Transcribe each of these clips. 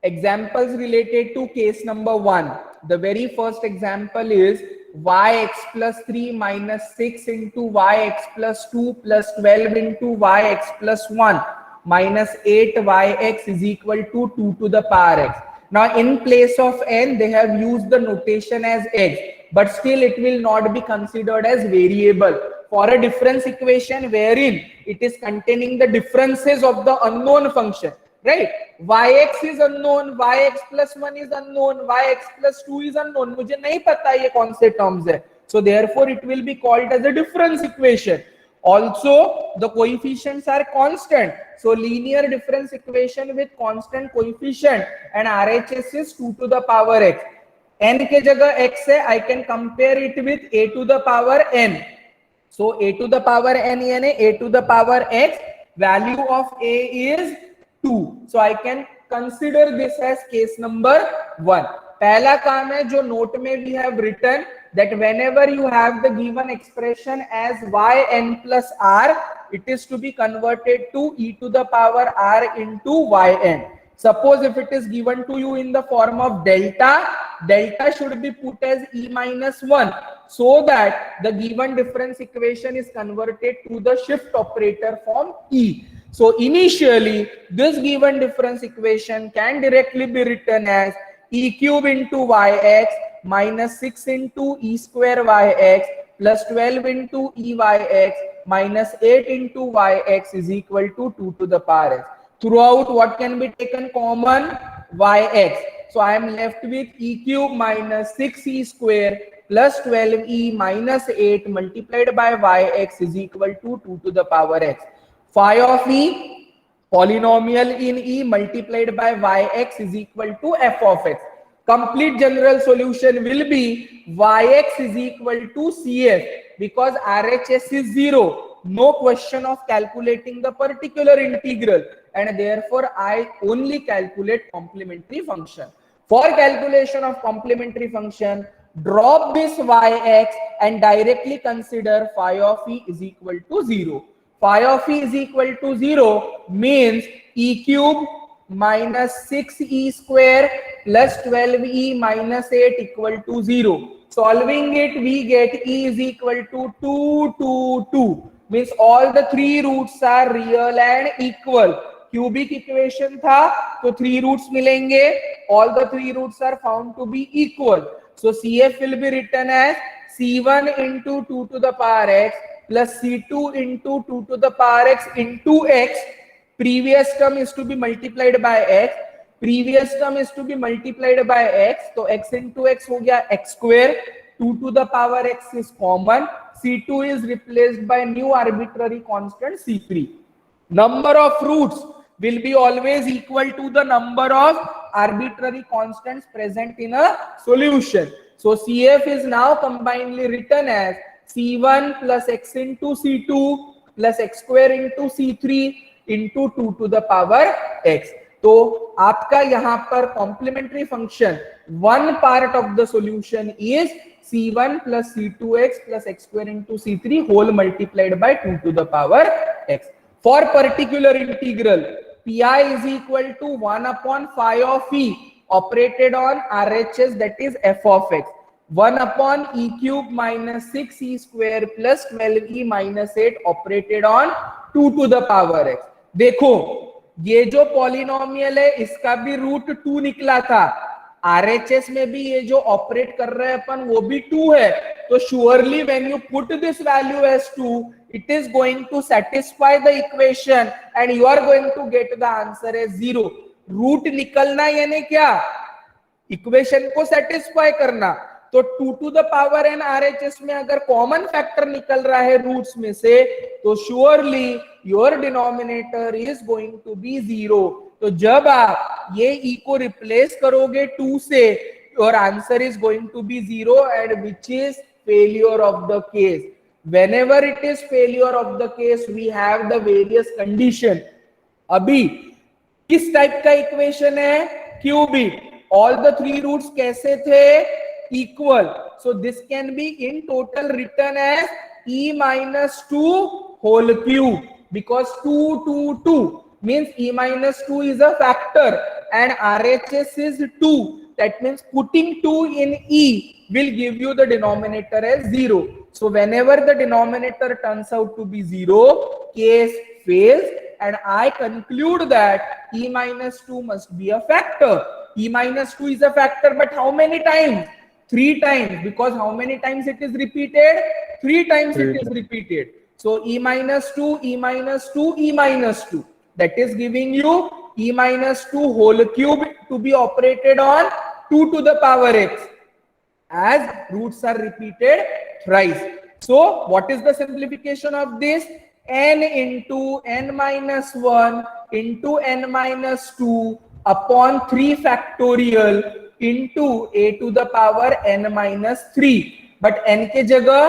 Examples related to case number 1. The very first example is yx plus 3 minus 6 into yx plus 2 plus 12 into yx plus 1 minus 8yx is equal to 2 to the power x. Now in place of n, they have used the notation as x, but still it will not be considered as variable for a difference equation wherein it is containing the differences of the unknown function. Right? yx is unknown, yx plus 1 is unknown, yx plus 2 is unknown. मुझे नहीं पता ये कौन से terms है. So therefore it will be called as a difference equation. Also the coefficients are constant. So linear difference equation with constant coefficient and RHS is 2 to the power x. n के जगह x है, I can compare it with a to the power n. So a to the power n यानी a to the power x, value of a is 2. So I can consider this as case number 1. पहला काम है जो note में we have written that whenever you have the given expression as yn plus r, it is to be converted to e to the power r into yn. Suppose if it is given to you in the form of delta, delta should be put as e minus 1 so that the given difference equation is converted to the shift operator form e. So initially this given difference equation can directly be written as e cube into yx minus 6 into e square yx plus 12 into eyx minus 8 into yx is equal to 2 to the power x. Throughout what can be taken common? Yx. So I am left with e cube minus 6e square plus 12e minus 8 multiplied by yx is equal to 2 to the power x. Phi of e, polynomial in e multiplied by yx is equal to f of x. Complete general solution will be yx is equal to cf because RHS is 0. No question of calculating the particular integral, and therefore I only calculate complementary function. For calculation of complementary function, drop this yx and directly consider phi of e is equal to 0. Phi of e is equal to 0 means e cube minus 6e square plus 12e minus 8 equal to 0. Solving it, we get e is equal to 2, 2, 2. Means all the three roots are real and equal. Cubic equation था, तो three roots मिलेंगे. All the three roots are found to be equal. So CF will be written as C1 into 2 to the power x plus C2 into 2 to the power x into x. Previous term is to be multiplied by x. Previous term is to be multiplied by x. So x into x हो गया x square. 2 to the power x is common. C2 is replaced by new arbitrary constant C3. Number of roots will be always equal to the number of arbitrary constants present in a solution. So CF is now combinedly written as C1 plus x into C2 plus x square into C3 into 2 to the power x. तो आपका यहाँ पर complementary function, one part of the solution is C1 plus C2x plus x square into C3 whole multiplied by 2 to the power x. For particular integral, pi is equal to 1 upon phi of e operated on RHS, that is f of x. 1 upon e cube minus 6e square plus 12e minus 8 operated on 2 to the power x. देखो ये जो polynomial है इसका भी root 2 निकला था. RHS में भी ये जो ऑपरेट कर रहे हैं अपन वो भी 2 है. तो surely when you put this value as 2, it is going to satisfy the equation and you are going to get the answer as 0. Root निकलना यानी क्या? इक्वेशन को सेटिस्फाई करना. तो 2 to the power n RHS में अगर common factor निकल रहा है रूट्स में से, तो surely your denominator is going to be 0. तो जब आप ये e को रिप्लेस करोगे 2 से, your answer is going to be 0, and which is failure of the case. Whenever it is failure of the case, we have the various condition. अभी किस type का इक्वेशन है? Cubic. All the three roots कैसे थे? Equal. So this can be in total written as e minus 2 whole cube, because 2, 2, 2 means e minus 2 is a factor and RHS is 2. That means putting 2 in E will give you the denominator as 0. So whenever the denominator turns out to be 0, case fails, and I conclude that E minus 2 must be a factor. E minus 2 is a factor, but how many times? 3 times, because how many times it is repeated? 3 times it is repeated. So E minus 2, E minus 2, E minus 2. That is giving you E minus 2 whole cube to be operated on 2 to the power x, as roots are repeated thrice. So what is the simplification of this? N into n minus 1 into n minus 2 upon 3 factorial into a to the power n minus 3. But n के जगह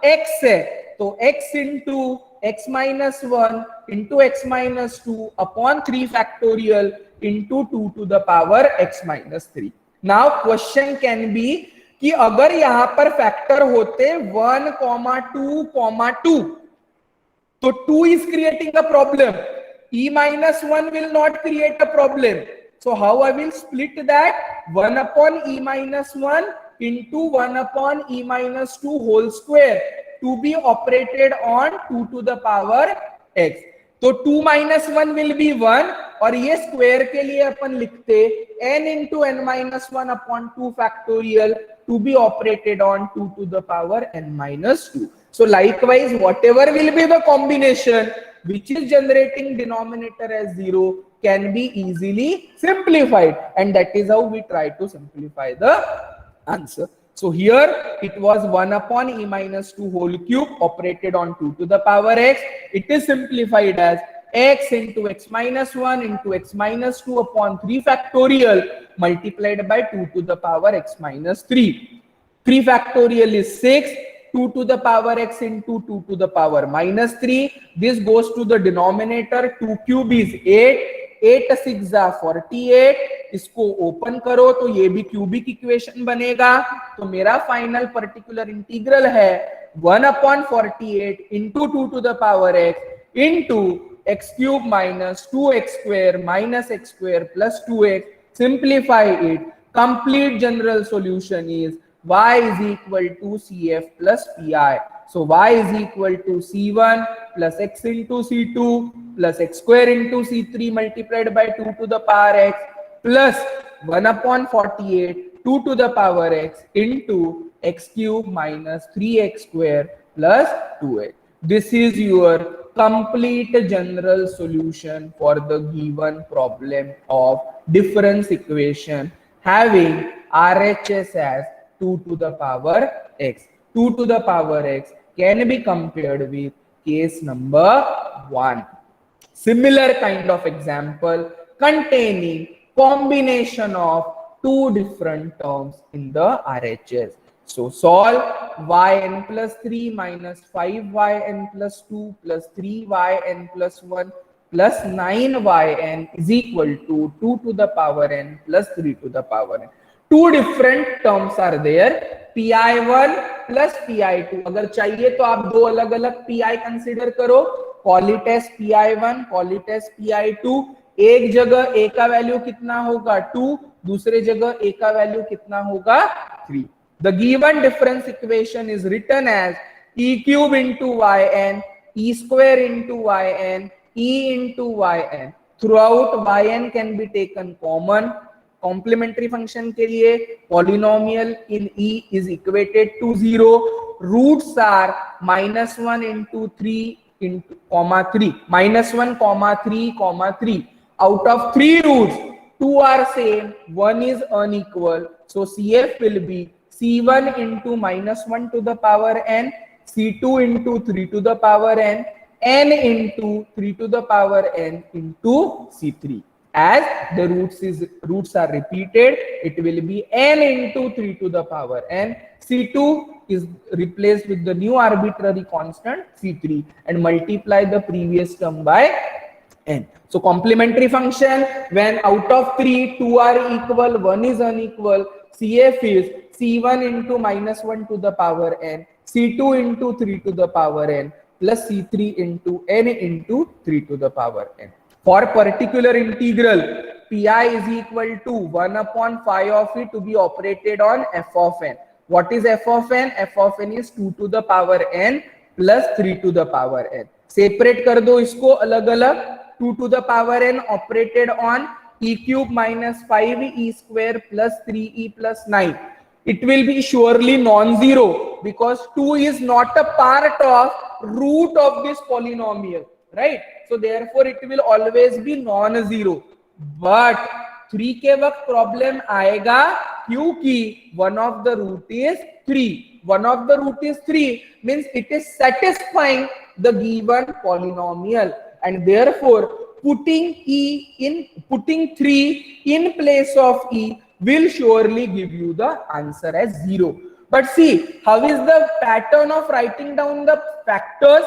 x है, तो x into x minus 1 into x minus 2 upon 3 factorial into 2 to the power x minus 3. Now question can be कि अगर यहां पर factor होते 1, 2, 2, तो 2 is creating a problem. E minus 1 will not create a problem. So how I will split that? 1 upon E minus 1 into 1 upon E minus 2 whole square to be operated on 2 to the power x. तो 2 minus 1 will be 1, और ये square के लिए अपन लिखते n into n minus 1 upon 2 factorial to be operated on 2 to the power n minus 2. So likewise, whatever will be the combination which is generating denominator as 0 can be easily simplified, and that is how we try to simplify the answer. So here it was 1 upon E minus 2 whole cube operated on 2 to the power x. It is simplified as x into x minus 1 into x minus 2 upon 3 factorial multiplied by 2 to the power x minus 3. 3 factorial is 6. 2 to the power x into 2 to the power minus 3. This goes to the denominator. 2 cube is 8. 8 6 48. इसको open करो तो ये भी cubic equation बनेगा. तो मेरा final particular integral है 1 upon 48 into 2 to the power x into x cube minus 2x square minus x square plus 2x. Simplify it. Complete general solution is y is equal to CF plus PI. So y is equal to C1 plus x into C2 plus x square into C3 multiplied by 2 to the power x plus 1 upon 48 2 to the power x into x cube minus 3x square plus 2x. This is your complete general solution for the given problem of difference equation having RHS as 2 to the power x. 2 to the power x can be compared with case number 1. Similar kind of example containing combination of two different terms in the RHS. So solve yn plus 3 minus 5yn plus 2 plus 3yn plus 1 plus 9yn is equal to 2 to the power n plus 3 to the power n. Two different terms are there, pi1 plus pi2. अगर चाहिए तो आप दो अलग अलग pi consider करो, पॉलीटेस pi1, पॉलीटेस pi2. एक जगह a का वैल्यू कितना होगा 2, दूसरे जगह a का वैल्यू कितना होगा 3. The given difference equation is written as e cube into yn, e square into yn, e into yn. Throughout yn can be taken common. Complementary function के लिए polynomial in e is equated to 0. Roots are minus 1 into 3 into comma 3, minus 1 comma 3 comma 3. Out of 3 roots, 2 are same, 1 is unequal. So CF will be C1 into minus 1 to the power n, C2 into 3 to the power n, n into 3 to the power n into C3. As the roots are repeated, it will be n into 3 to the power n. C2 is replaced with the new arbitrary constant C3 and multiply the previous term by n. So complementary function, when out of 3, 2 are equal, 1 is unequal, CF is C1 into minus 1 to the power n, C2 into 3 to the power n, plus C3 into n into 3 to the power n. For particular integral, pi is equal to 1 upon phi of e to be operated on f of n. What is f of n? F of n is 2 to the power n plus 3 to the power n. Separate कर दो इसको अलग अलग. 2 to the power n operated on e cube minus 5e square plus 3e plus 9. It will be surely non-zero because 2 is not a part of root of this polynomial, right? So therefore it will always be non-zero. But 3 के वक्त problem आएगा क्योंकि one of the root is 3. One of the root is 3 means it is satisfying the given polynomial, and therefore putting 3 in place of e will surely give you the answer as 0. But see, how is the pattern of writing down the factors?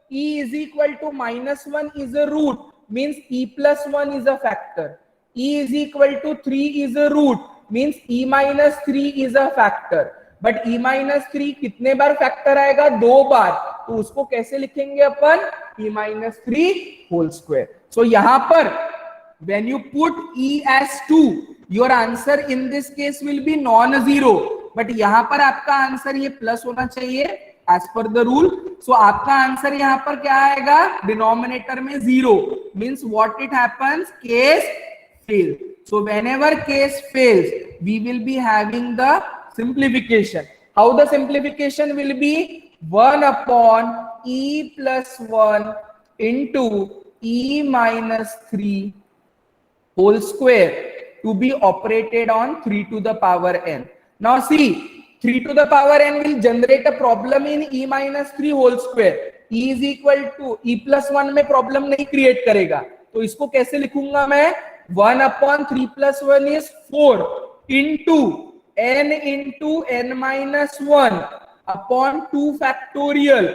E is equal to -1 is a root, means e plus 1 is a factor. E is equal to 3 is a root, means e minus 3 is a factor. But e minus 3 कितने बार factor आएगा? 2 बार. तो उसको कैसे लिखेंगे अपन? e minus 3 whole square. So यहाँ पर when you put e as 2, your answer in this case will be non-zero. But यहाँ पर आपका आंसर ये प्लस होना चाहिए as per the rule. So आपका आंसर यहाँ पर क्या आएगा? डिनोमिनेटर में 0. Means what it happens? Case fails. So whenever case fails, we will be having the simplification. How the simplification will be? 1 upon e plus 1 into e minus 3 whole square to be operated on 3 to the power n. Now see, 3 to the power n will generate a problem in e minus 3 whole square. E is equal to e plus 1 में problem नहीं create करेगा. तो इसको कैसे लिखूंगा मैं? 1 upon 3 plus 1 is 4 into n minus 1 upon 2 factorial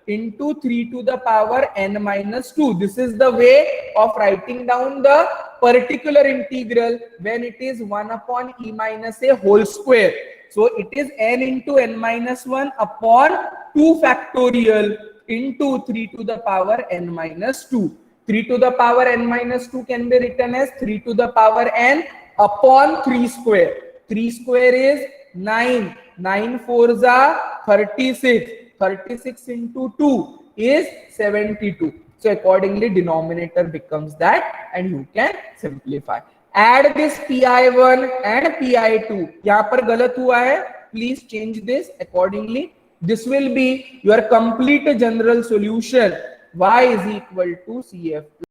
into 3 to the power n minus 2. This is the way of writing down the particular integral when it is 1 upon e minus a whole square. So it is n into n minus 1 upon 2 factorial into 3 to the power n minus 2. 3 to the power n minus 2 can be written as 3 to the power n upon 3 square. 3 square is 9. 9 fours are 36. 36 into 2 is 72. So accordingly denominator becomes that and you can simplify. Add this pi1 and pi2. यहाँ पर गलत हुआ है. Please change this accordingly. This will be your complete general solution. Y is equal to CF.